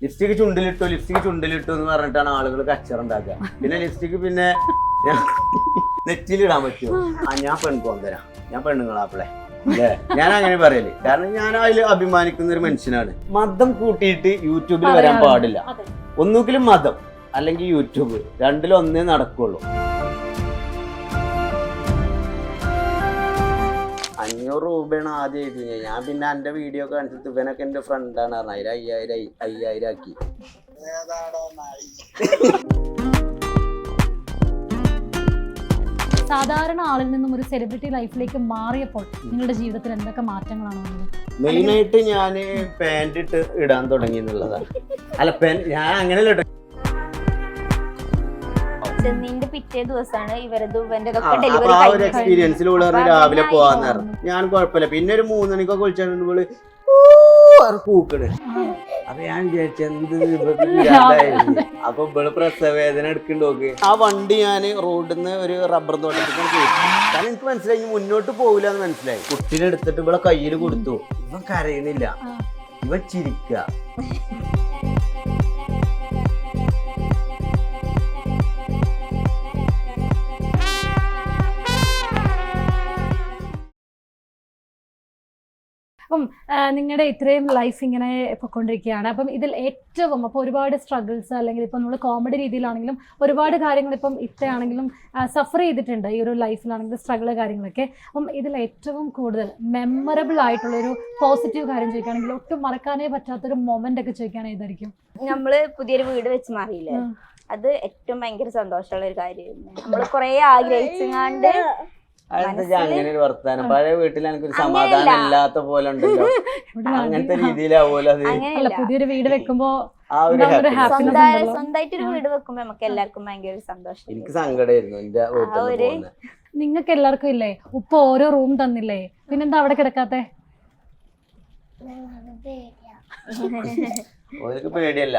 Lipstick ചുണ്ടിലിട്ടു എന്ന് പറഞ്ഞിട്ടാണ് ആളുകൾ കച്ചറുണ്ടാക്കുക. പിന്നെ ലിപ്സ്റ്റിക് പിന്നെ നെറ്റിലിടാൻ പറ്റുമോ? ഞാൻ പെൺകോന്തരാ, ഞാൻ പെണ്ണുങ്ങളാപ്പിളെ അല്ലേ, ഞാൻ അങ്ങനെ പറയല്. കാരണം ഞാൻ അതിൽ അഭിമാനിക്കുന്ന ഒരു മനുഷ്യനാണ്. മതം കൂട്ടിയിട്ട് യൂട്യൂബിൽ വരാൻ പാടില്ല. ഒന്നുകിലും മതം അല്ലെങ്കിൽ യൂട്യൂബ്, രണ്ടിലൊന്നേ നടക്കുള്ളൂ. 500 രൂപയാണ് ആദ്യം എഴുതി. ഞാൻ പിന്നെ എന്റെ വീഡിയോ കാണിച്ചിട്ട് ഇവനൊക്കെ എന്റെ ഫ്രണ്ടാണ് പറഞ്ഞത്. അതിൽ 5000 ആക്കി. സാധാരണ ആളിൽ നിന്നും ഒരു സെലിബ്രിറ്റി ലൈഫിലേക്ക് മാറിയപ്പോൾ നിങ്ങളുടെ ജീവിതത്തിൽ എന്തൊക്കെ മാറ്റങ്ങളാണ് വന്നത്? മെയിനായിട്ട് ഞാൻ പാന്റ് ഇട്ട് ഇടാൻ തുടങ്ങി എന്നുള്ളതാണ്. അല്ല, ഞാൻ അങ്ങനെയല്ല ചെന്നീന്റെ പിറ്റേ ദിവസമാണ് ഇവന്റെ ആ ഒരു എക്സ്പീരിയൻസിലൂടെ രാവിലെ പോവാന്ന് പറഞ്ഞു. ഞാൻ കുഴപ്പമില്ല. പിന്നെ ഒരു 3 മണിക്കൊക്കെ വിളിച്ചാൽ പൂക്കണ്. അപ്പൊ ഞാൻ വിചാരിച്ചു എന്ത് അപ്പൊ ഇവള് പ്രസവവേദന എടുക്കണ്ട് നോക്ക്. ആ വണ്ടി ഞാൻ റോഡിൽ നിന്ന് ഒരു റബ്ബർ തോട്ടത്തിൽ പോയി. കാരണം എനിക്ക് മനസ്സിലായി മുന്നോട്ട് പോകില്ല എന്ന് മനസ്സിലായി. കുട്ടീനെ എടുത്തിട്ട് ഇവിടെ കയ്യിൽ കൊടുത്തു. ഇവൻ കരയണില്ല, ഇവൻ ചിരിക്കുക. അപ്പം നിങ്ങളുടെ ഇത്രയും ലൈഫ് ഇങ്ങനെ പൊയ്ക്കൊണ്ടിരിക്കുകയാണ്. അപ്പം ഇതിൽ ഏറ്റവും അപ്പോൾ ഒരുപാട് സ്ട്രഗിൾസ് അല്ലെങ്കിൽ ഇപ്പം നമ്മൾ കോമഡി രീതിയിലാണെങ്കിലും ഒരുപാട് കാര്യങ്ങൾ ഇപ്പം ഇത്രയാണെങ്കിലും സഫർ ചെയ്തിട്ടുണ്ട് ഈ ഒരു ലൈഫിലാണെങ്കിലും സ്ട്രഗിൾ കാര്യങ്ങളൊക്കെ. അപ്പം ഇതിൽ ഏറ്റവും കൂടുതൽ മെമ്മറബിൾ ആയിട്ടുള്ളൊരു പോസിറ്റീവ് കാര്യം ചോദിക്കുകയാണെങ്കിൽ ഒട്ടും മറക്കാനേ പറ്റാത്തൊരു മൊമെന്റ് ഒക്കെ ചോദിക്കുകയാണെങ്കിൽ ഏതായിരിക്കും? നമ്മള് പുതിയൊരു വീട് വെച്ച് മാറിയില്ലേ, അത് ഏറ്റവും ഭയങ്കര സന്തോഷമുള്ള ഒരു കാര്യമായിരുന്നു. നമ്മള് കുറെ ആഗ്രഹിച്ചങ്ങാണ്ട് അങ്ങനെ ഒരു വർത്താനം. പഴയ വീട്ടിൽ എനിക്കൊരു സമാധാനം ഇല്ലാത്ത പോലെ ഉണ്ടല്ലോ, അങ്ങനത്തെ രീതിയിലാവുമല്ലോ അത്. പുതിയൊരു വീട് വെക്കുമ്പോ സ്വന്തമായിട്ടൊരു വീട് വെക്കുമ്പോ നമുക്ക് എല്ലാവർക്കും ഭയങ്കര സന്തോഷം. എനിക്ക് സങ്കടമായിരുന്നു എന്റെ വീട്ടിൽ. നിങ്ങൾക്ക് എല്ലാവർക്കും ഇല്ലേ ഉപ്പ ഓരോ റൂം തന്നില്ലേ, പിന്നെന്താ അവിടെ കിടക്കാത്തെ? ഓർക്ക് പേടിയല്ല.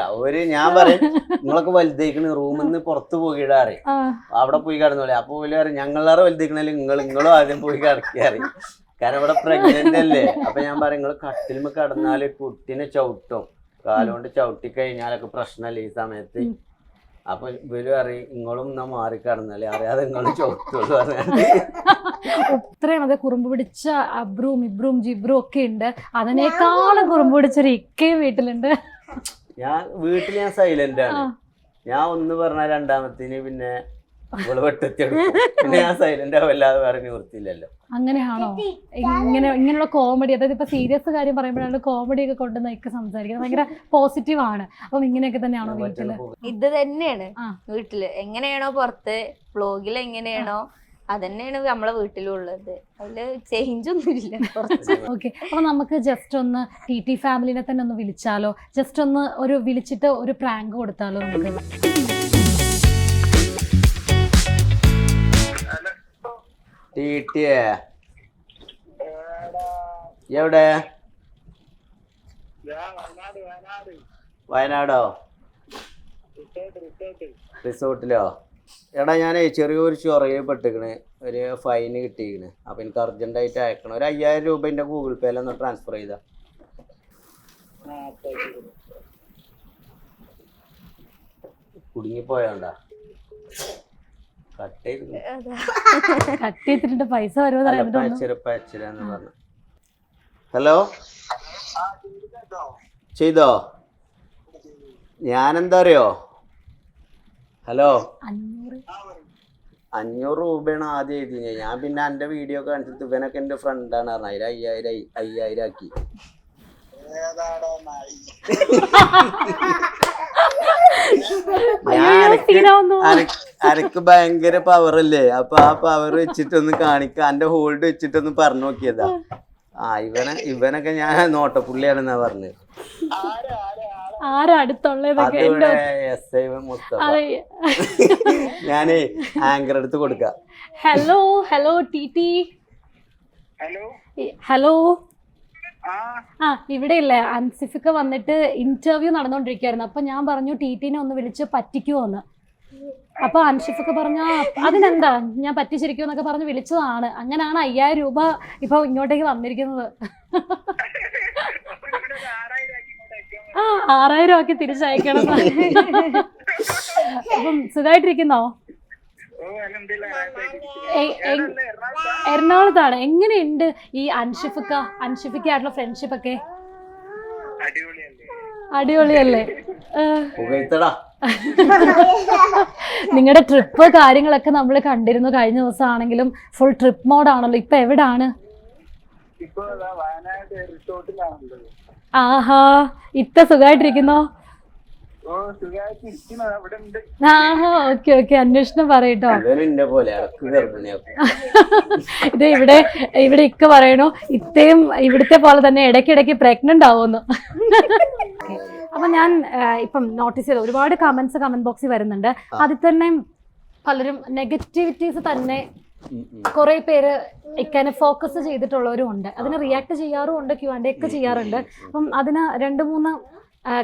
ഞാൻ പറയും നിങ്ങളൊക്കെ വലുതേക്കണ് റൂമിൽ നിന്ന് പുറത്ത് പോയിടാറ്, അവിടെ പോയി കിടന്നോളെ. അപ്പൊ ഓല് പറയും ഞങ്ങളേറെ വലുതേക്കണല്ലേ നിങ്ങളും ആദ്യം പോയി കിടക്കാറ്. കാരണം ഇവിടെ പ്രഗ്നന്റ് അല്ലേ. അപ്പൊ ഞാൻ പറയും നിങ്ങൾ കട്ടിൽമ കിടന്നാല് കുട്ടീനെ ചവിട്ടും, കാലുകൊണ്ട് ചവിട്ടി കഴിഞ്ഞാലൊക്കെ പ്രശ്നമല്ലേ ഈ സമയത്ത്. അപ്പൊ ഇവര് പറയും നിങ്ങളും എന്നാ മാറി കിടന്നാലേ അറിയാതെ നിങ്ങളും ചവിട്ടുള്ളൂ പറഞ്ഞാല്. ഇത്രയും അതെ കുറുമ്പ് പിടിച്ച അബ്രും ഇബ്രും ജിബ്രും ഒക്കെ ഉണ്ട്. അതിനേക്കാളും കുറുമ്പ് പിടിച്ചൊരു ഇക്കയും വീട്ടിലുണ്ട്. വീട്ടിൽ ഞാൻ സൈലന്റ് ആണ്. ഞാൻ ഒന്ന് പറഞ്ഞ രണ്ടാമത്തിന് പിന്നെ ഇവള് വെട്ടെടുക്കും. പിന്നെ ഞാൻ സൈലന്റ് ആവല്ലാതെ വേറെ നിവൃത്തിയില്ലല്ലോ. അങ്ങനെയാണോ? ഇങ്ങനെയുള്ള കോമഡി, അതായത് ഇപ്പൊ സീരിയസ് കാര്യം പറയുമ്പോഴാണ് കോമഡി ഒക്കെ കൊണ്ടുവന്നൊക്കെ സംസാരിക്കുന്നത് ഭയങ്കര പോസിറ്റീവ് ആണ്. അപ്പം ഇങ്ങനെയൊക്കെ തന്നെയാണോ വീട്ടില്? ഇത് തന്നെയാണ് വീട്ടില്. എങ്ങനെയാണോ പുറത്ത് വ്ളോഗിൽ എങ്ങനെയാണോ അതന്നെയാണ് നമ്മളെ വീട്ടിലുള്ളത്. അതില് ചേഞ്ച് ഒന്നുമില്ല. ഓക്കെ, അപ്പൊ നമുക്ക് ജസ്റ്റ് ഒന്ന് ടി ഫാമിലിനെ തന്നെ ഒന്ന് വിളിച്ചാലോ? ജസ്റ്റ് ഒന്ന് വിളിച്ചിട്ട് ഒരു പ്രാങ്ക് കൊടുത്താലോ നമുക്ക്? എവിടെ? വയനാടോ? റിസോർട്ടിലോ? എടാ ഞാനേ ചെറിയൊരു ചൊറയപ്പെട്ടിക്കണ്, ഒരു ഫൈന് കിട്ടിയിരിക്കണ്. അപ്പൊ എനിക്ക് അർജന്റായിട്ട് അയക്കണം. ഒരു 5000 രൂപ എന്റെ ഗൂഗിൾ പേയിൽ ഒന്ന് ട്രാൻസ്ഫർ ചെയ്താ. കുടുങ്ങിപ്പോയാണ്ടാ കട്ട് ചെയ്തിട്ട് പൈസ വരുമോ? ഹലോ, ചെയ്തോ? ഞാനെന്താ അറിയോ? ഹലോ, 500 രൂപയാണ് ആദ്യം എഴുതി. ഞാൻ പിന്നെ എന്റെ വീഡിയോ കാണിച്ചിട്ട് ഇവനൊക്കെ എന്റെ ഫ്രണ്ടാണ് പറഞ്ഞത്. അതിൽ 5000 ആക്കി. അനക്ക് ഭയങ്കര പവർ അല്ലേ, അപ്പൊ ആ പവർ വെച്ചിട്ടൊന്ന് കാണിക്ക, എന്റെ ഹോൾഡ് വെച്ചിട്ടൊന്ന് പറഞ്ഞു നോക്കിയതാ. ഇവനൊക്കെ ഞാൻ നോട്ടപ്പുള്ളിയാണെന്നാ പറഞ്ഞത്. ഞാനേ ആങ്കർ എടുത്ത് കൊടുക്ക. Hello T. ഹലോ, ഇവിടെ ഇല്ലേ അൻസിഫിക്ക വന്നിട്ട് ഇന്റർവ്യൂ നടന്നുകൊണ്ടിരിക്കുകയായിരുന്നു. അപ്പൊ ഞാൻ പറഞ്ഞു ടിനെ ഒന്ന് വിളിച്ച് പറ്റിക്കുമോന്ന്. അപ്പൊ അൻഷിഫൊക്കെ പറഞ്ഞ അതിനെന്താ ഞാൻ പറ്റിച്ചിരിക്കും എന്നൊക്കെ പറഞ്ഞ് വിളിച്ചതാണ്. അങ്ങനെയാണ് 5000 രൂപ ഇപ്പൊ ഇങ്ങോട്ടേക്ക് വന്നിരിക്കുന്നത്. 6000 ആക്കി തിരിച്ചയക്കണം. അപ്പം സുഖമായിട്ടിരിക്കുന്നോ? എറണാകുളത്താണ്. എങ്ങനെയുണ്ട് ഈ അൻഷിഫിക്കായിട്ടുള്ള ഫ്രണ്ട്ഷിപ്പ് ഒക്കെ? അടിപൊളിയല്ലേ? നിങ്ങളുടെ ട്രിപ്പ് കാര്യങ്ങളൊക്കെ നമ്മൾ കണ്ടിരുന്നു. കഴിഞ്ഞ ദിവസം ആണെങ്കിലും ഫുൾ ട്രിപ്പ് മോഡാണല്ലോ. ഇപ്പൊ എവിടാണ്? ആഹാ, ഇത്ത സുഖമായിട്ടിരിക്കുന്നോ? ആഹാ, ഓക്കെ ഓക്കെ. അന്വേഷണം പറയട്ടോ. ഇത് ഇവിടെ ഇക്ക പറയണു ഇത്തയും ഇവിടുത്തെ പോലെ തന്നെ ഇടയ്ക്കിടയ്ക്ക് പ്രഗ്നന്റ് ആവുമെന്ന്. അപ്പൊ ഞാൻ ഇപ്പം നോട്ടീസ് ചെയ്ത ഒരുപാട് കമന്റ് ബോക്സിൽ വരുന്നുണ്ട്. അതിൽ തന്നെ പലരും നെഗറ്റിവിറ്റീസ് തന്നെ കുറെ പേര് ഇങ്ങനെ ഫോക്കസ് ചെയ്തിട്ടുള്ളവരും ഉണ്ട്. അതിന് റിയാക്ട് ചെയ്യാറും ഉണ്ട്, Q&A ഒക്കെ ചെയ്യാറുണ്ട്. അപ്പം അതിന് 2-3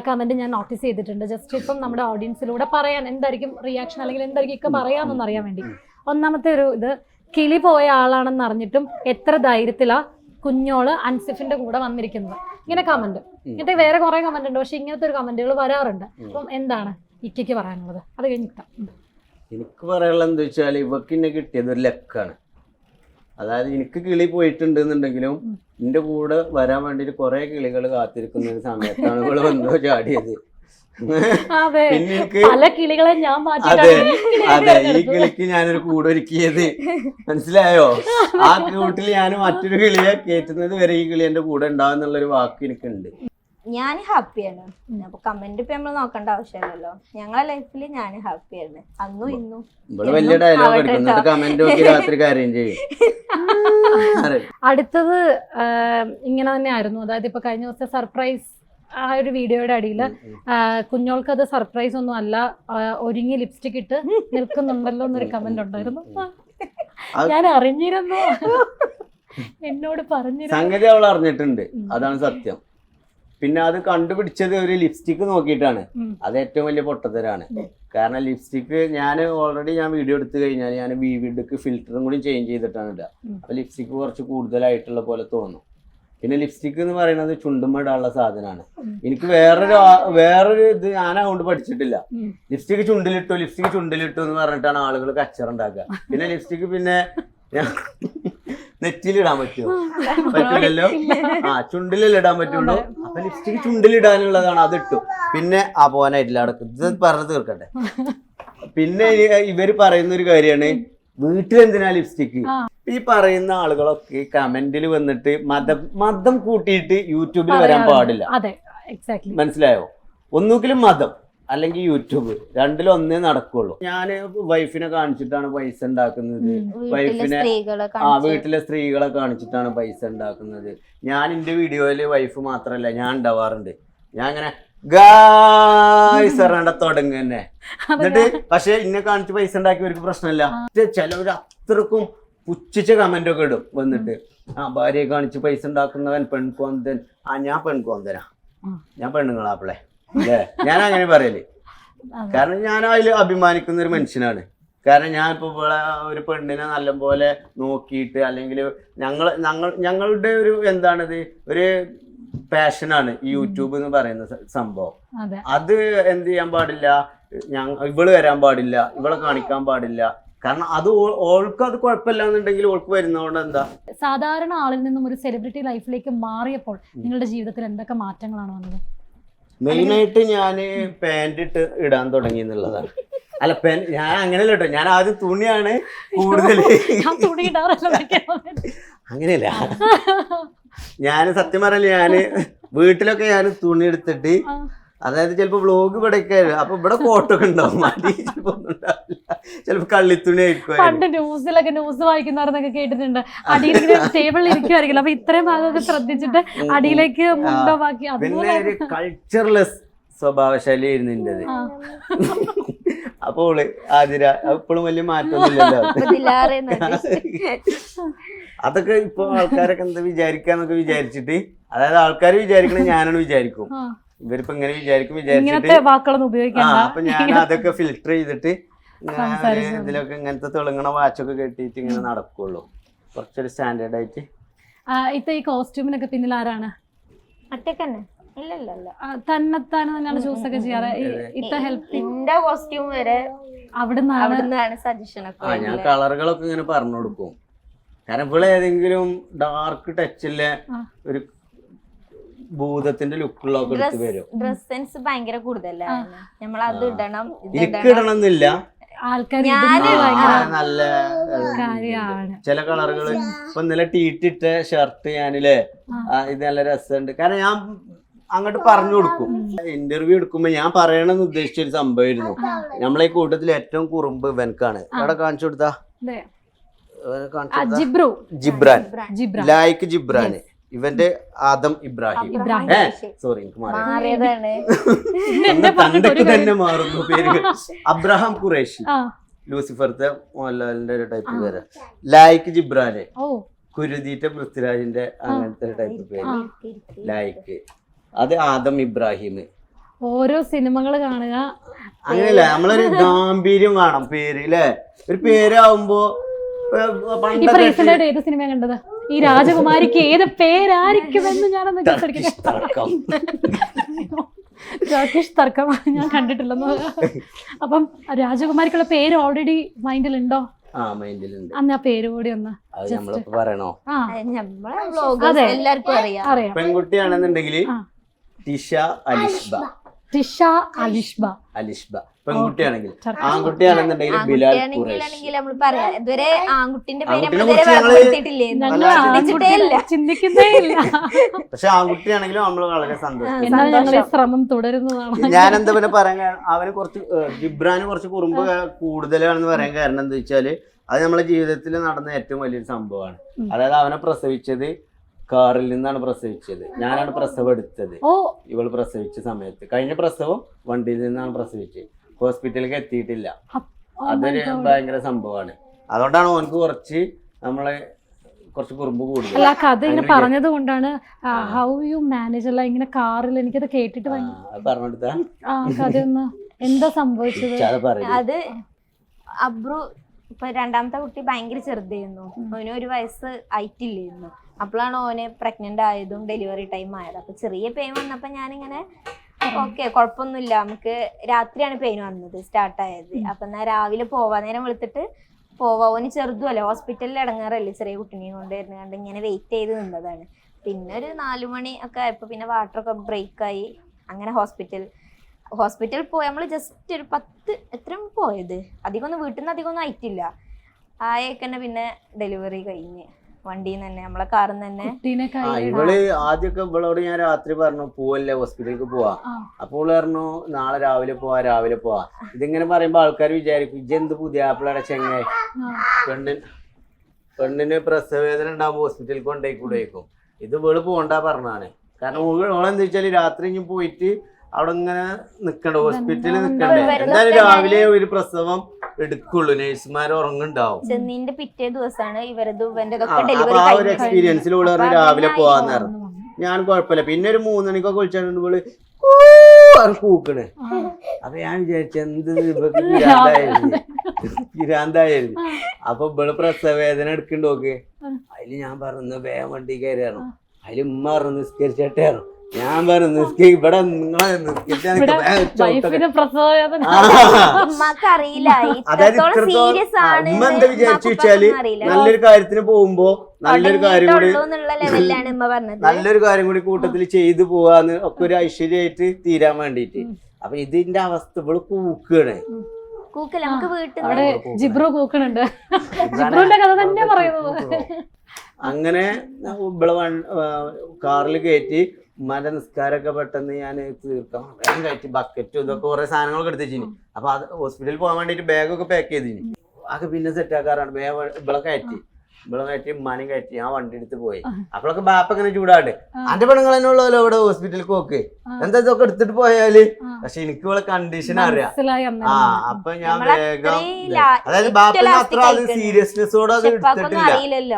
കമന്റ് ഞാൻ നോട്ടീസ് ചെയ്തിട്ടുണ്ട്. ജസ്റ്റ് ഇപ്പം നമ്മുടെ ഓഡിയൻസിലൂടെ പറയാൻ എന്തായിരിക്കും റിയാക്ഷൻ അല്ലെങ്കിൽ എന്തായിരിക്കും ഒക്കെ പറയാമെന്നൊന്ന് അറിയാൻ വേണ്ടി. ഒന്നാമത്തെ ഒരു ഇത്, കിളി പോയ ആളാണെന്ന് അറിഞ്ഞിട്ടും എത്ര ധൈര്യത്തിലാ കുഞ്ഞോള് അൻസിഫിന്റെ കൂടെ വന്നിരിക്കുന്നത്. ഇങ്ങനെ കമന്റ്. ഇങ്ങനത്തെ വേറെ കുറെ കമന്റ് ഉണ്ട്, പക്ഷെ ഇങ്ങനത്തെ ഒരു കമന്റുകൾ വരാറുണ്ട്. അപ്പം എന്താണ് ഇക്കയ്ക്ക് പറയാനുള്ളത്? അത് കഴിഞ്ഞിട്ടാ എനിക്ക് പറയാനുള്ളത് എന്താ വെച്ചാൽ, ഇവക്ക് എന്നെ കിട്ടിയത് ഒരു ലക്കാണ്. അതായത് എനിക്ക് കിളി പോയിട്ടുണ്ടെന്നുണ്ടെങ്കിലും എന്റെ കൂടെ വരാൻ വേണ്ടിട്ട് കുറെ കിളികൾ കാത്തിരിക്കുന്ന ഒരു സമയത്താണ് ഇവള് വന്നു ചാടിയത്. പിന്നെ എനിക്ക് അതെ ഈ കിളിക്ക് ഞാനൊരു കൂടൊരുക്കിയത്, മനസ്സിലായോ? ആ കൂട്ടിൽ ഞാൻ മറ്റൊരു കിളിയെ കയറ്റുന്നത് വരെ ഈ കിളി എന്റെ കൂടെ ഉണ്ടാവും എന്നുള്ളൊരു വാക്ക് എനിക്കുണ്ട്. ഞാൻ ഹാപ്പിയാണ്. അപ്പൊ കമന്റ് ഇപ്പൊ നമ്മള് നോക്കേണ്ട ആവശ്യമില്ലല്ലോ. ഞങ്ങളെ ലൈഫിൽ ഞാൻ ഹാപ്പിയാണ്, അന്നും ഇന്നും. വലിയ ഡയലോഗ് എടുക്കുന്നുണ്ട്, കമന്റ് നോക്കി രാത്രി കാര്യം ചെയ്യും. അടുത്തത് ഇങ്ങനെ തന്നെ ആയിരുന്നു. അതായത് ഇപ്പൊ കഴിഞ്ഞ ദിവസത്തെ സർപ്രൈസ് ആ ഒരു വീഡിയോയുടെ അടിയിൽ കുഞ്ഞോൾക്ക് അത് സർപ്രൈസ് ഒന്നും അല്ല, ഒരുങ്ങി ലിപ്സ്റ്റിക് ഇട്ട് നിൽക്കുന്നുണ്ടല്ലോ എന്നൊരു കമന്റ് ഉണ്ടായിരുന്നു. ഞാൻ അറിഞ്ഞിരുന്നു, എന്നോട് പറഞ്ഞിരുന്നു. സംഗതി അവൾ അറിഞ്ഞിട്ടുണ്ട്, അതാണ് സത്യം. പിന്നെ അത് കണ്ടുപിടിച്ചത് ഒരു ലിപ്സ്റ്റിക് നോക്കിയിട്ടാണ്. അത് ഏറ്റവും വലിയ പൊട്ടത്തരാണ്. കാരണം ലിപ്സ്റ്റിക് ഞാൻ വീഡിയോ എടുത്തു കഴിഞ്ഞാൽ ഞാൻ വിവിഡക്ക് ഫിൽറ്ററും കൂടി ചേഞ്ച് ചെയ്തിട്ടാണ് ഇടുക. അപ്പൊ ലിപ്സ്റ്റിക് കുറച്ച് കൂടുതലായിട്ടുള്ള പോലെ തോന്നും. പിന്നെ ലിപ്സ്റ്റിക് എന്ന് പറയുന്നത് ചുണ്ടുമ്മ ഇടാനുള്ള സാധനമാണ്. എനിക്ക് വേറൊരു ഇത് ഞാൻ അതുകൊണ്ട് പഠിച്ചിട്ടില്ല. ലിപ്സ്റ്റിക് ചുണ്ടിലിട്ടു എന്ന് പറഞ്ഞിട്ടാണ് ആളുകൾ കച്ചറുണ്ടാക്കുക. പിന്നെ ലിപ്സ്റ്റിക് പിന്നെ നെറ്റിലിടാൻ പറ്റുമോ? പറ്റില്ലല്ലോ. ചുണ്ടിലല്ലേ ഇടാൻ പറ്റുള്ളൂ. അപ്പൊ ലിപ്സ്റ്റിക് ചുണ്ടിലിടാനുള്ളതാണ്, അതിട്ടു. പിന്നെ പോനായിട്ടില്ല, അവിടെ ഇത് പറഞ്ഞു തീർക്കട്ടെ. പിന്നെ ഇവര് പറയുന്ന ഒരു കാര്യമാണ്, വീട്ടിലെന്തിനാ ലിപ്സ്റ്റിക്? ഈ പറയുന്ന ആളുകളൊക്കെ കമന്റിൽ വന്നിട്ട് മതം കൂട്ടിയിട്ട് യൂട്യൂബിൽ വരാൻ പാടില്ല. മനസ്സിലായോ? ഒന്നുകിലും മതം അല്ലെങ്കിൽ യൂട്യൂബ്, രണ്ടിലൊന്നേ നടക്കുള്ളൂ. ഞാൻ വൈഫിനെ കാണിച്ചിട്ടാണ് പൈസ ഉണ്ടാക്കുന്നത്, വീട്ടിലെ സ്ത്രീകളെ കാണിച്ചിട്ടാണ് പൈസ ഉണ്ടാക്കുന്നത്. ഞാൻ എന്റെ വീഡിയോയില് വൈഫ് മാത്രല്ല ഞാൻ ഉണ്ടാവാറുണ്ട്. ഞാൻ അങ്ങനെ ഗായ്സ് തുടങ്ങ തന്നെ. എന്നിട്ട് പക്ഷെ ഇന്നെ കാണിച്ച് പൈസ ഉണ്ടാക്കിയവർക്ക് പ്രശ്നമില്ല. ചിലവര് അത്രക്കും പുച്ഛിച്ച കമന്റ് ഒക്കെ ഇടും വന്നിട്ട്, ഭാര്യയെ കാണിച്ച് പൈസ ഉണ്ടാക്കുന്നവൻ പെൺകോന്തൻ. ഞാൻ പെൺകോന്തനാ, ഞാൻ പെണ്ണുങ്ങളാപ്പിളെ അല്ലേ? ഞാൻ അങ്ങനെ പറയല്. കാരണം ഞാൻ അതിൽ അഭിമാനിക്കുന്ന ഒരു മനുഷ്യനാണ്. കാരണം ഞാൻ ഇപ്പൊ ഒരു പെണ്ണിനെ നല്ലപോലെ നോക്കിയിട്ട്, അല്ലെങ്കിൽ ഞങ്ങളുടെ ഒരു എന്താണിത്, ഒരു പാഷനാണ് ഈ യൂട്യൂബ് എന്ന് പറയുന്ന സംഭവം. അത് എന്ത് ചെയ്യാൻ പാടില്ല, ഇവള് വരാൻ പാടില്ല, ഇവളെ കാണിക്കാൻ പാടില്ല. കാരണം അത് ഓൾക്ക് അത് കുഴപ്പമില്ല എന്നുണ്ടെങ്കിൽ ഓൾക്ക് വരുന്നതുകൊണ്ട് എന്താ. സാധാരണ ആളിൽ നിന്നും ഒരു സെലിബ്രിറ്റി ലൈഫിലേക്ക് മാറിയപ്പോൾ നിങ്ങളുടെ ജീവിതത്തിൽ എന്തൊക്കെ മാറ്റങ്ങളാണ് വന്നത്? മെയിനായിട്ട് ഞാൻ പാൻറ് ഇടാൻ തുടങ്ങി എന്നുള്ളതാണ്. അല്ല, ഞാൻ അങ്ങനെയല്ല കേട്ടോ, ഞാൻ ആദ്യം തുണിയാണ് കൂടുതൽ. അങ്ങനെയല്ല, ഞാൻ സത്യം പറയല്ലേ, ഞാൻ വീട്ടിലൊക്കെ ഞാൻ തുണി എടുത്തിട്ട്, അതായത് ചിലപ്പോ വ്ളോഗ് ഇവിടെയൊക്കെ അപ്പൊ ഇവിടെ കോട്ടൊക്കെ ഉണ്ടാവും, അടി ചിലപ്പോ ഒന്നും ഉണ്ടാവില്ല, ചിലപ്പോ കള്ളിത്തുണി ആയിരിക്കും. പണ്ട് ന്യൂസ് വായിക്കുന്നവരെന്നൊക്കെ കേട്ടിട്ടുണ്ട്, അടിയിലേക്ക് ടേബിളിൽ ഇരിക്കുമായിരിക്കില്ല, അപ്പൊ ഇത്രയും ഭാഗമൊക്കെ ശ്രദ്ധിച്ചിട്ട് അടിയിലേക്ക് മുണ്ടോവാക്കി. പിന്നെ ഒരു കൾച്ചർലെസ് സ്വഭാവശൈലി ആയിരുന്നു എൻ്റെത്. അപ്പോൾ ആതിര എപ്പോഴും വലിയ മാറ്റമൊന്നുമില്ലല്ലോ. അതൊക്കെ ഇപ്പൊ ആൾക്കാരൊക്കെ എന്താ വിചാരിക്കാന്നൊക്കെ വിചാരിച്ചിട്ട്, അതായത് ആൾക്കാർ വിചാരിക്കണേ ഞാനാണ് വിചാരിക്കും, ഇവരിപ്പോ ഇങ്ങനെ വിചാരിച്ചിട്ട് അപ്പൊ ഞാൻ അതൊക്കെ ഫിൽറ്റർ ചെയ്തിട്ട് ഇതിലൊക്കെ ഇങ്ങനത്തെ തിളങ്ങണ വാച്ചൊക്കെ കെട്ടിയിട്ട് ഇങ്ങനെ നടക്കുള്ളൂ, കുറച്ചൊരു സ്റ്റാൻഡേർഡ് ആയിട്ട്. ഈ കോസ്റ്റ്യൂമിനൊക്കെ പിന്നിൽ ആരാണ്? ഇല്ല തന്നെത്താനെ തന്നെയാണ് ചൂസ് ഒക്കെ ചെയ്യാറ് ഇത്ത ഹെൽപ്പ് എന്റെ കോസ്റ്റ്യൂം വരെ അവിടുന്നാണ് സജഷൻ ഒക്കെ ഞാൻ കളറുകളൊക്കെ ഇങ്ങനെ പറഞ്ഞു കൊടുക്കും. കാരണം ഇവിടെ ഏതെങ്കിലും ഡാർക്ക് ടച്ചില്ല ഒരു ഭൂതത്തിന്റെ ലുക്കുള്ളൊക്കെ എടുത്ത് വരും. ഡ്രസ് സെൻസ് ഭയങ്കര കൂടുതലാണ്. നമ്മളത് ഇടണം എനിക്ക് ഇടണമെന്നില്ല, ആൾക്കാർ നല്ല കാര്യമാണ്. ചില കളറുകള് ഇപ്പൊ ഇന്നലെ ടീറ്റിട്ട ഷർട്ട് ഞാനില്ലേ ഇത് നല്ല രസമുണ്ട്. കാരണം ഞാൻ അങ്ങോട്ട് പറഞ്ഞു കൊടുക്കും. ഇന്റർവ്യൂ എടുക്കുമ്പോ ഞാൻ പറയണമെന്ന് ഉദ്ദേശിച്ച ഒരു സംഭവമായിരുന്നു. നമ്മളെ ഈ കൂട്ടത്തിൽ ഏറ്റവും കുറുമ്പ് ഇവൻക്കാണ്. അവിടെ കാണിച്ചു കൊടുത്താ ജിബ്രാൻ, ലൈക്ക് ജിബ്രാൻ. ഇവന്റെ ആദം ഇബ്രാഹിം. സോറി എനിക്ക് തണ്ടക്ക് തന്നെ മാറുന്നു പേര്. അബ്രഹാം ഖുറേഷി, ലൂസിഫർത്തെ മോഹൻലാലിന്റെ ഒരു ടൈപ്പ് പേര്. ലൈക്ക് ജിബ്രാന്, കുരുതീറ്റ പൃഥ്വിരാജിന്റെ അങ്ങനത്തെ ഒരു ടൈപ്പ് പേര് ലൈക്ക്. അത് ആദം ഇബ്രാഹിം. ഓരോ സിനിമകൾ കാണുക അങ്ങനെയല്ല, നമ്മളൊരു ഗാംഭീര്യം വേണം പേര് അല്ലേ. ഒരു പേരാവുമ്പോ ഇപ്പൊ റീസെന്റ് ആയിട്ട് ഏത് സിനിമ കണ്ടത്? ഈ രാജകുമാരിക്ക് ഏത് പേരായിരിക്കുമെന്ന് ഞാനൊന്ന് രാകേഷ് തർക്കം ഞാൻ കണ്ടിട്ടില്ലെന്ന്. അപ്പം രാജകുമാരിക്കുള്ള പേര് ഓൾറെഡി മൈൻഡിലുണ്ടോ? അന്ന് ആ പേര് കൂടി ഒന്ന് പറയണോ? എല്ലാവർക്കും അറിയാം. പെൺകുട്ടിയാണെന്നുണ്ടെങ്കിൽ ടിഷ അലിഷ്ബ. പെൺകുട്ടിയാണെങ്കിൽ. ആൺകുട്ടിയാണെന്നുണ്ടെങ്കിൽ ബിലാൽ ഖുറൈഷി. നമ്മൾ പറയാ ഇതുവരെ ആൺകുട്ടിന്റെ പേര് ചിന്തിക്കുന്നേ ഇല്ല. പക്ഷെ ആൺകുട്ടിയാണെങ്കിലും നമ്മൾ വളരെ സന്തോഷം. ഞങ്ങളെ ശ്രമം തുടരുന്നതാണ്. ഞാൻ എന്താ പിന്നെ പറയാൻ, അവന് കുറച്ച് ജിബ്രാന് കുറച്ച് കുറുമ്പ് കൂടുതലാണെന്ന് പറയാൻ കാരണം എന്താ വെച്ചാല് അത് നമ്മളെ ജീവിതത്തിൽ നടന്ന ഏറ്റവും വലിയൊരു സംഭവമാണ്. അതായത് അവനെ പ്രസവിച്ചത് കാറിൽ നിന്നാണ് പ്രസവിച്ചത്. ഞാനാണ് പ്രസവം എടുത്തത്. ഇവള് പ്രസവിച്ച സമയത്ത് കഴിഞ്ഞ പ്രസവം വണ്ടിയിൽ നിന്നാണ് പ്രസവിച്ചത്. ഹോസ്പിറ്റലിലേക്ക് എത്തിയിട്ടില്ല. അതൊരു ഭയങ്കര സംഭവമാണ്. അതുകൊണ്ടാണ് ഓനക്ക് കുറച്ച് നമ്മളെ കുറച്ച് കുറുമ്പ് കൂടുതൽ. അല്ല കഥ ഇങ്ങനെ പറഞ്ഞത് കൊണ്ടാണ് ഹൗ യു മാനേജ് അല്ല ഇങ്ങനെ കാറിൽ എനിക്കത് കേട്ടിട്ട് പറഞ്ഞെടുത്താ കഥയൊന്ന് എന്താ സംഭവിച്ചത്? അത് അബ്രു ഇപ്പൊ രണ്ടാമത്തെ കുട്ടി ഭയങ്കര ചെറുതായിരുന്നു. അവന് 1 വയസ്സ് ആയിട്ടില്ലായിരുന്നു. അപ്പോഴാണ് ഓന് പ്രഗ്നന്റ് ആയതും ഡെലിവറി ടൈം ആയത്. അപ്പൊ ചെറിയ പെയിൻ വന്നപ്പോ ഞാനിങ്ങനെ ഓക്കെ കുഴപ്പമൊന്നുമില്ല, നമുക്ക് രാത്രിയാണ് പെയിൻ വന്നത് സ്റ്റാർട്ടായത്. അപ്പൊ എന്നാ രാവിലെ പോവാ, നേരം വെളുത്തിട്ട് പോവാ. ഓന് ചെറുതുമല്ലേ, ഹോസ്പിറ്റലിൽ ഇടങ്ങാറല്ലേ ചെറിയ കുട്ടിനെയും കൊണ്ട് വരുന്നത്. ഇങ്ങനെ വെയിറ്റ് ചെയ്ത് നിന്നതാണ്. പിന്നെ ഒരു 4 മണി ഒക്കെ ആയപ്പോ പിന്നെ വാട്ടറൊക്കെ ബ്രേക്കായി. അങ്ങനെ ഹോസ്പിറ്റലിൽ പോയി. നമ്മൾ ജസ്റ്റ് ഒരു 10 എത്രയും പോയത്, വീട്ടിൽ നിന്ന് അധികമൊന്നും ആയിട്ടില്ല. ആയേക്കന്നെ പിന്നെ ഡെലിവറി കഴിഞ്ഞ് വണ്ടിയിൽ നിന്ന് തന്നെ, നമ്മളെ കാറിൽ നിന്ന് തന്നെ. ഇവള് ആദ്യമൊക്കെ ഇവളോട് ഞാൻ രാത്രി പറഞ്ഞു പോവല്ലേ ഹോസ്പിറ്റലിലേക്ക് പോവാ. അപ്പോൾ പറഞ്ഞു നാളെ രാവിലെ പോവാ. ഇതിങ്ങനെ പറയുമ്പോ ആൾക്കാർ വിചാരിക്കും ഇജെന്ത് പുതിയ ആപ്പിളയുടെ ചെങ്ങായി, പെണ്ണിന് പ്രസവവേദന ഉണ്ടാകുമ്പോ ഹോസ്പിറ്റലിൽ കൊണ്ടേക്കൂടേക്കും. ഇത് ഇവള് പോണ്ടാ പറഞ്ഞാണ്. കാരണം ഓളെന്താ വെച്ചാല് രാത്രി ഇനി പോയിട്ട് അവിടെ ഇങ്ങനെ നിക്കണ്ടേ, ഹോസ്പിറ്റലിൽ നിക്കണ്ടേ. എന്തായാലും രാവിലെ ഒരു പ്രസവം എടുക്കുള്ളൂ, നഴ്സുമാർ ഉറങ്ങുണ്ടാവും. ചെന്നീന്റെ പിറ്റേ ദിവസമാണ് ഇവരത് അപ്പൊ ആ ഒരു എക്സ്പീരിയൻസിലൂടെ രാവിലെ പോവാന്ന് പറഞ്ഞു. ഞാൻ കുഴപ്പമില്ല. പിന്നെ ഒരു 3 മണിക്കൊക്കെ വിളിച്ചാണ്ട് ഇവള് കൂക്കണ്. അപ്പൊ ഞാൻ വിചാരിച്ചു എന്ത് പിരാന്തായിരുന്നു. അപ്പൊ ഇവള് പ്രസവവേദന എടുക്കണ്ട് നോക്ക്. അതില് ഞാൻ പറഞ്ഞു വേഗം വണ്ടി കയറിയായിരുന്നു. അതില് ഉമ്മ പറഞ്ഞു നിസ്കരിച്ചേട്ടായിരുന്നു. ഞാൻ പറഞ്ഞു ഇവിടെ നിങ്ങളെ ഉമ്മ എന്താ വിചാരിച്ചു വെച്ചാല് നല്ലൊരു കാര്യത്തിന് പോകുമ്പോ നല്ലൊരു കാര്യം കൂടി കൂട്ടത്തിൽ ചെയ്തു പോവാന്ന് ഒക്കെ ഒരു ഐശ്വര്യമായിട്ട് തീരാൻ വേണ്ടിട്ട്. അപ്പൊ ഇതിന്റെ അവസ്ഥ ഇവള് കൂക്കാണ്. അങ്ങനെ ഇവളെ കാറിൽ കയറ്റി ഉമ്മാന്റെ നിസ്കാരമൊക്കെ പെട്ടെന്ന് ഞാൻ തീർക്കാം വേഗം കയറ്റി ബക്കറ്റും ഇതൊക്കെ കുറെ സാധനങ്ങളൊക്കെ എടുത്ത് വെച്ചിന്. അപ്പൊ അത് ഹോസ്പിറ്റലിൽ പോകാൻ വേണ്ടിട്ട് ബാഗൊക്കെ പാക്ക് ചെയ്തിന്. അതൊക്കെ പിന്നെ സെറ്റ് ആക്കാറാണ്. ഇവളെ കയറ്റി ഉമ്മാനും കയറ്റി ഞാൻ വണ്ടി എടുത്ത് പോയി. അപ്പോഴൊക്കെ ബാപ്പ ഇങ്ങനെ ചൂടാണ്ട് അന്റെ പെണ്ണുങ്ങൾ തന്നെ ഉള്ളല്ലോ ഇവിടെ ഹോസ്പിറ്റലിലേക്ക് പോക്ക്, എന്താ ഇതൊക്കെ എടുത്തിട്ട് പോയാല്. പക്ഷെ എനിക്ക് ഇവിടെ കണ്ടീഷൻ അറിയാം. അപ്പൊ ഞാൻ വേഗം അതായത് ബാപ്പന് അത്ര അത് സീരിയസ്നെസ്സോടെ അത് എടുത്തിട്ടില്ല.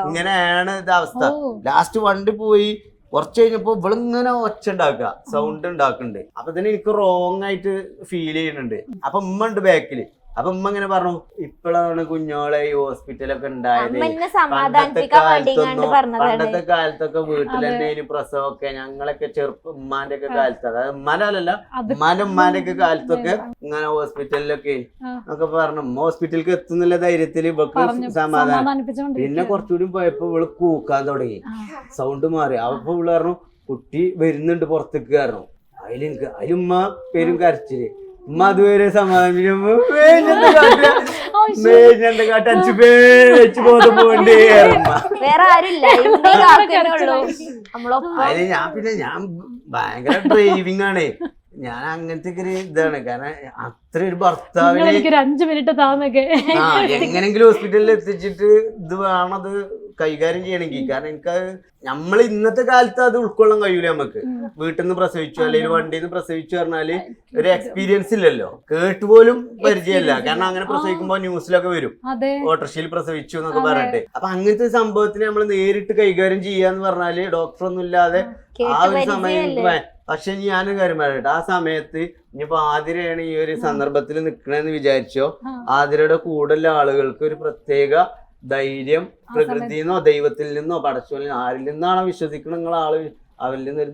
ഇങ്ങനെയാണ് ഇത് അവസ്ഥ. ലാസ്റ്റ് വണ്ടി പോയി കുറച്ച് കഴിഞ്ഞപ്പോ ഇവളിങ്ങനെ ഒച്ച ഉണ്ടാക്കുക, സൗണ്ട് ഉണ്ടാക്കുന്നുണ്ട്. അപ്പൊ തന്നെ എനിക്ക് റോങ് ആയിട്ട് ഫീൽ ചെയ്യുന്നുണ്ട്. അപ്പൊ ഉമ്മ ഉണ്ട് ബാക്കില്. അപ്പൊ ഉമ്മ ഇങ്ങനെ പറഞ്ഞു ഇപ്പോഴാണ് കുഞ്ഞോളെ ഈ ഹോസ്പിറ്റലൊക്കെ ഉണ്ടായത്. അമ്മ എന്നെ പണ്ടത്തെ സമാധാനിപ്പിക്കാൻ വേണ്ടി കണ്ട് പറഞ്ഞതാണ്. പണ്ടത്തെ കാലത്തൊക്കെ വീട്ടിൽ തന്നെ ഇനി പ്രസവമൊക്കെ ഞങ്ങളൊക്കെ ഉമ്മാന്റെ ഒക്കെ കാലത്ത്, അതായത് ഉമ്മാനല്ല ഉമ്മാന്റെ ഒക്കെ കാലത്തൊക്കെ ഇങ്ങനെ ഹോസ്പിറ്റലിലൊക്കെ ഒക്കെ പറഞ്ഞു ഉമ്മ ഹോസ്പിറ്റലിലേക്ക് എത്തുന്നില്ല ധൈര്യത്തിൽ ഇവൾക്ക് സമാധാനം. പിന്നെ കുറച്ചുകൂടി പോയപ്പോ ഇവള് കൂക്കാൻ തുടങ്ങി, സൗണ്ട് മാറി. അപ്പൊ ഇവള് പറഞ്ഞു കുട്ടി വരുന്നുണ്ട് പുറത്തേക്ക് പറഞ്ഞു. അതിലുമ്മ പേരും കരച്ചില്. ഉമ്മ അതുവരെ സമാധാനം വേറെ ആരുമില്ല, അതിന് ഞാൻ ഭയങ്കര ഡ്രൈവിംഗ് ആണ്. ഞാൻ അങ്ങനത്തെ ഒരു ഇതാണ്. കാരണം അത്ര ഒരു ഭർത്താവിന് 5 മിനിറ്റ് താമൊക്കെ എങ്ങനെങ്കിലും ഹോസ്പിറ്റലിൽ എത്തിച്ചിട്ട് ഇത് വേണത് കൈകാര്യം ചെയ്യണമെങ്കിൽ. കാരണം എനിക്കത് നമ്മൾ ഇന്നത്തെ കാലത്ത് അത് ഉൾക്കൊള്ളാൻ കഴിയൂല. നമുക്ക് വീട്ടിൽ നിന്ന് പ്രസവിച്ചു അല്ലെങ്കിൽ വണ്ടിയിൽ നിന്ന് പ്രസവിച്ചു പറഞ്ഞാല് ഒരു എക്സ്പീരിയൻസ് ഇല്ലല്ലോ, കേട്ടുപോലും പരിചയമല്ല. കാരണം അങ്ങനെ പ്രസവിക്കുമ്പോ ന്യൂസിലൊക്കെ വരും ഓട്ടോറിക്ഷയിൽ പ്രസവിച്ചു എന്നൊക്കെ പറഞ്ഞിട്ട്. അപ്പൊ അങ്ങനത്തെ സംഭവത്തിന് നമ്മൾ നേരിട്ട് കൈകാര്യം ചെയ്യാന്ന് പറഞ്ഞാല് ഡോക്ടർ ഒന്നും ഇല്ലാതെ ആ ഒരു സമയം. പക്ഷെ ഞാനൊരു കാര്യം പറയട്ടെ, ആ സമയത്ത് ഇനിയിപ്പോ ആതിരയാണ് ഈ ഒരു സന്ദർഭത്തിൽ നിക്കണെന്ന് വിചാരിച്ചോ, ആതിരയുടെ കൂടുതൽ ആളുകൾക്ക് ഒരു പ്രത്യേക ധൈര്യം പ്രകൃതിയിൽ നിന്നോ ദൈവത്തിൽ നിന്നോ പടച്ചോലിൽ നിന്നോ ആരിൽ നിന്നാണോ വിശ്വസിക്കുന്ന നിങ്ങൾ ആള്, അവരിൽ നിന്നൊരു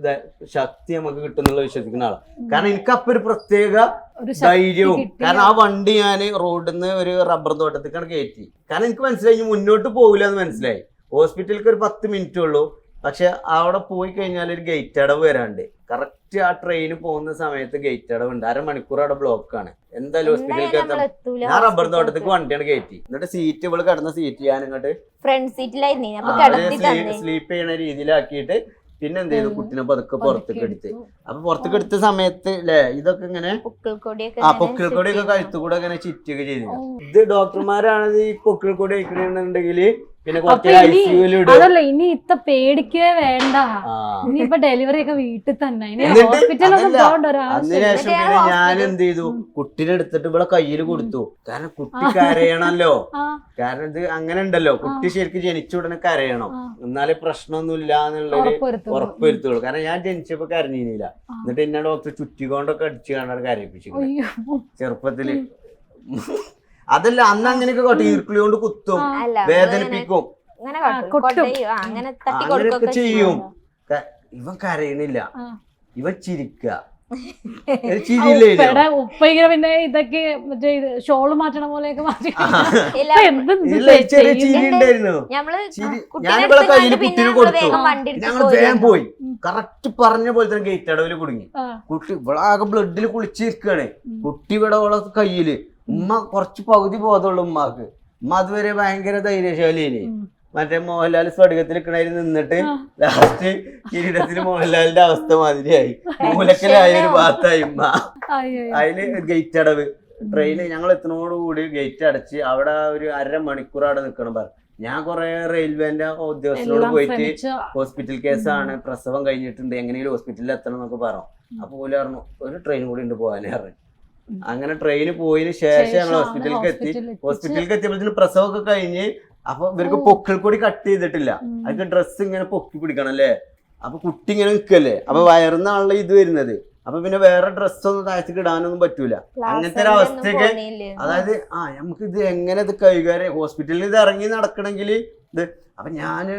ശക്തി നമുക്ക് കിട്ടുന്നുള്ള വിശ്വസിക്കുന്ന ആളാണ്. കാരണം എനിക്ക് അപ്പൊ ഒരു പ്രത്യേക ധൈര്യവും. കാരണം ആ വണ്ടി ഞാൻ റോഡിൽ നിന്ന് ഒരു റബ്ബർ തോട്ടത്തേക്കാണ് കയറ്റി. കാരണം എനിക്ക് മനസ്സിലായി മുന്നോട്ട് പോകില്ല എന്ന് മനസ്സിലായി. ഹോസ്പിറ്റലിലേക്ക് ഒരു 10 മിനിറ്റ് ഉള്ളൂ. പക്ഷെ അവിടെ പോയി കഴിഞ്ഞാൽ ഒരു ഗേറ്റ് അടവ് വരാണ്ട്, കറക്റ്റ് ആ ട്രെയിന് പോകുന്ന സമയത്ത് ഗേറ്റ് അടവ് ഉണ്ട്. 1/2 മണിക്കൂർ അവിടെ ബ്ലോക്കാണ്. എന്തായാലും ഹോസ്പിറ്റലിലേക്ക് എത്താൻ ഞാൻ റബ്ബർ തോട്ടത്തേക്ക് വണ്ടിയാണ് കയറ്റി. എന്നിട്ട് സീറ്റ് ഇവള് കിടന്ന സീറ്റ് ഞാൻ ഇങ്ങോട്ട് ഫ്രണ്ട് സീറ്റിലായിരുന്നു സ്ലീപ്പ് ചെയ്യണ രീതിയിലാക്കിയിട്ട് പിന്നെ എന്ത് ചെയ്തു, കുട്ടിനെ പതുക്കെ പുറത്തേക്ക് എടുത്ത്. അപ്പൊ പുറത്തേക്ക് എടുത്ത സമയത്ത് അല്ലേ ഇതൊക്കെ ഇങ്ങനെ പൊക്കിൾക്കൊടിയൊക്കെ കഴുത്തുകൂടെ ഇങ്ങനെ ചുറ്റുകയൊക്കെ ചെയ്തു. ഇത് ഡോക്ടർമാരാണ് ഈ പൊക്കിൾക്കൊടി അയക്കണമെന്നുണ്ടെങ്കിൽ പിന്നെ അതല്ല ഇനി ഇത്ര പേടിക്കേ വേണ്ട. ഇനിയിപ്പൊ ഡെലിവറി ഒക്കെ വീട്ടിൽ തന്നെ, ഇനി ഹോസ്പിറ്റലൊന്നും പോകണ്ട ഒരാവശ്യം. അതിനുശേഷം പിന്നെ ഞാൻ എന്ത് ചെയ്തു, കുട്ടീനെ എടുത്തിട്ട് ഇവിടെ കയ്യിൽ കൊടുത്തു. കാരണം കുട്ടി കരയണല്ലോ. കാരണം ഇത് അങ്ങനെ ഉണ്ടല്ലോ, കുട്ടി ശരിക്കും ജനിച്ച ഉടനെ കരയണം, എന്നാലേ പ്രശ്നമൊന്നുമില്ല എന്നുള്ളൊരു ഉറപ്പ് വരുത്തുള്ളൂ. കാരണം ഞാൻ ജനിച്ചപ്പോ കരഞ്ഞില്ല. എന്നിട്ട് എന്നെ ഡോക്ടർ ചുറ്റിക്കൊണ്ടൊക്കെ അടിച്ചു കാണാൻ കരയിപ്പിച്ചു ചെറുപ്പത്തില്. അതല്ല അന്ന് അങ്ങനെയൊക്കെ കൊട്ടെ ഈർക്കിളി കൊണ്ട് കുത്തും, വേദനിപ്പിക്കും, അങ്ങനെയൊക്കെ ചെയ്യും. ഇവൻ കരയണില്ല, ഇവൻ ചിരിക്കുക. പിന്നെ ഇതൊക്കെ മറ്റേ ഷോള് മാറ്റണ പോലെയൊക്കെ മാറ്റി ചെറിയ ചിരി ഉണ്ടായിരുന്നു. ഞാനിവിടെ കയ്യില് കുട്ടീനെ കൊടുത്തു. ഞങ്ങൾ വേഗം പോയി. കറക്റ്റ് പറഞ്ഞ പോലെ തന്നെ ഗേറ്റ് അടവില് കുടുങ്ങി. കുട്ടി ഇവിടെ ആകെ ബ്ലഡിൽ കുളിച്ചിരിക്കാണ്. കുട്ടി ഇവിടെ ഉള്ള കയ്യില്. ഉമ്മ കുറച്ച് പകുതി ബോധമുള്ളൂ ഉമ്മാക്ക്. ഉമ്മ അതുവരെ ഭയങ്കര ധൈര്യശാലിയില്ലേ. മറ്റേ മോഹൻലാൽ സ്ഫടികത്തിൽ നിൽക്കണതിൽ നിന്നിട്ട് ലാസ്റ്റ് കിരീടത്തിൽ മോഹൻലാലിന്റെ അവസ്ഥ മാതിരിയായി. മൂലക്കലായ ഒരു ഭാഗത്തായി ഉമ്മ. അതില് ഗേറ്റ് അടവ് ട്രെയിന് ഞങ്ങൾ എത്തുന്നതോടുകൂടി ഗേറ്റ് അടച്ച് അവിടെ ഒരു 1/2 മണിക്കൂർ അവിടെ നിൽക്കണം പറഞ്ഞു. ഞാൻ കുറെ റെയിൽവേന്റെ ഉദ്യോഗസ്ഥരോട് പോയിട്ട് ഹോസ്പിറ്റൽ കേസാണ്, പ്രസവം കഴിഞ്ഞിട്ടുണ്ട്, എങ്ങനെയും ഹോസ്പിറ്റലിൽ എത്തണം എന്നൊക്കെ പറഞ്ഞു. അപ്പൊ പോലെ പറഞ്ഞു ഒരു ട്രെയിൻ കൂടി ഉണ്ട് പോകാനേ പറഞ്ഞു. അങ്ങനെ ട്രെയിന് പോയതിന് ശേഷം ഞങ്ങൾ ഹോസ്പിറ്റലിലേക്ക് എത്തി. ഹോസ്പിറ്റലിലേക്ക് എത്തിയപ്പോഴത്തേന് പ്രസവമൊക്കെ കഴിഞ്ഞ്. അപ്പൊ ഇവർക്ക് പൊക്കിൾ കൂടി കട്ട് ചെയ്തിട്ടില്ല, അതൊക്കെ ഡ്രസ്സ് ഇങ്ങനെ പൊക്കി പിടിക്കണം അല്ലേ. അപ്പൊ കുട്ടി ഇങ്ങനെ നിൽക്കല്ലേ, അപ്പൊ വയറുന്നാണല്ലോ ഇത് വരുന്നത്. അപ്പൊ പിന്നെ വേറെ ഡ്രസ്സൊന്നും താഴത്തേക്ക് ഇടാനൊന്നും പറ്റൂല. അങ്ങനത്തെ ഒരു അവസ്ഥയൊക്കെ. അതായത് നമുക്ക് ഇത് എങ്ങനെ ഇത് കൈകാര്യം, ഹോസ്പിറ്റലിൽ ഇത് ഇറങ്ങി നടക്കണമെങ്കിൽ ഇത്. അപ്പൊ ഞാന്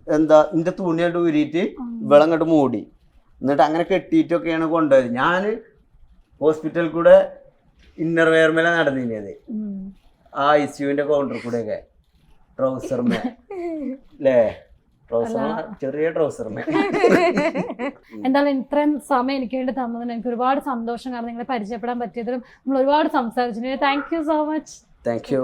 ഇതിന്റെ തുണിയായിട്ട് ഊരിയിട്ട് ഇവളങ്ങോട്ട് മൂടി, എന്നിട്ട് അങ്ങനെ കെട്ടിയിട്ടൊക്കെയാണ് കൊണ്ടുപോയത്. ഞാന് ഹോസ്പിറ്റലിൽ കൂടെ ഇന്നർ വെയർ മേലെ നടന്നിരുന്നത്, ആ ICUവിന്റെ കൗണ്ടർ കൂടെയൊക്കെ ട്രൗസർമേ അല്ലേ, ചെറിയ ട്രൗസർമേ. എന്തായാലും ഇത്രയും സമയം എനിക്ക് വേണ്ടി തന്നതിന് എനിക്ക് ഒരുപാട് സന്തോഷം. കാരണം നിങ്ങളെ പരിചയപ്പെടാൻ പറ്റിയതിലും നമ്മൾ ഒരുപാട് സംസാരിച്ചു. Thank you so much. Thank you.